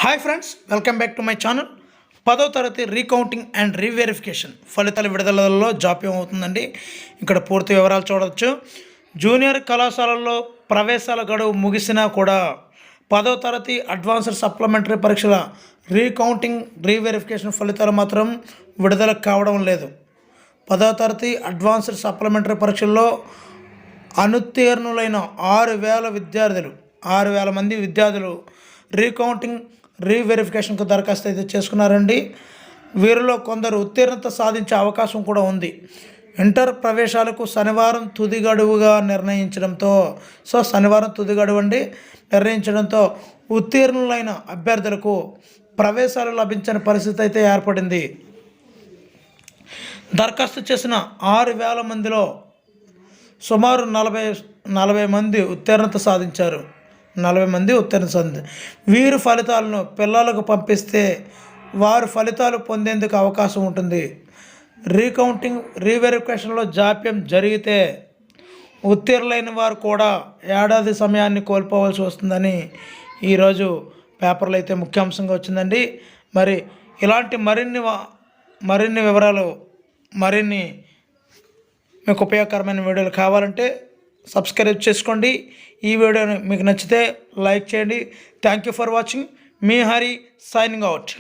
Hi friends, welcome back to my channel. 10వ తరగతి recounting and reverification ఫలితాల విడుదలలో జాప్యం అవుతుందండి. ఇక్కడ పూర్తి వివరాలు చూడవచ్చు. జూనియర్ కళాశాలల్లో ప్రవేశాల గడువు ముగిసినా కూడా 10వ తరగతి అడ్వాన్స్డ్ సప్లిమెంటరీ పరీక్షల రీకౌంటింగ్ రీవెరిఫికేషన్ ఫలితాలు మాత్రం విడుదల కావడం లేదు. 10వ తరగతి అడ్వాన్స్డ్ సప్లిమెంటరీ పరీక్షల్లో అనుత్తీర్ణులైన 6,000 మంది విద్యార్థులు రీకౌంటింగ్ రీవెరిఫికేషన్కు దరఖాస్తు అయితే చేసుకున్నారండి. వీరిలో కొందరు ఉత్తీర్ణత సాధించే అవకాశం కూడా ఉంది. ఇంటర్ ప్రవేశాలకు శనివారం తుది గడువుగా నిర్ణయించడంతో ఉత్తీర్ణులైన అభ్యర్థులకు ప్రవేశాలు లభించని పరిస్థితి అయితే ఏర్పడింది. దరఖాస్తు చేసిన 6,000 మందిలో సుమారు 40 మంది ఉత్తీర్ణత సాధించారు. వీరి ఫలితాలను పిల్లలకు పంపిస్తే వారు ఫలితాలు పొందేందుకు అవకాశం ఉంటుంది. రీకౌంటింగ్ రీవెరిఫికేషన్లో జాప్యం జరిగితే ఉత్తీర్ణులైన వారు కూడా ఏడాది సమయాన్ని కోల్పోవలసి వస్తుందని ఈరోజు పేపర్లో అయితే ముఖ్యాంశంగా వచ్చిందండి. మరి ఇలాంటి మరిన్ని వివరాలు మీకు ఉపయోగకరమైన వీడియోలు కావాలంటే సబ్స్క్రైబ్ చేసుకోండి. ఈ వీడియోని మీకు నచ్చితే లైక్ చేయండి. Thank you for watching. Me Hari signing out.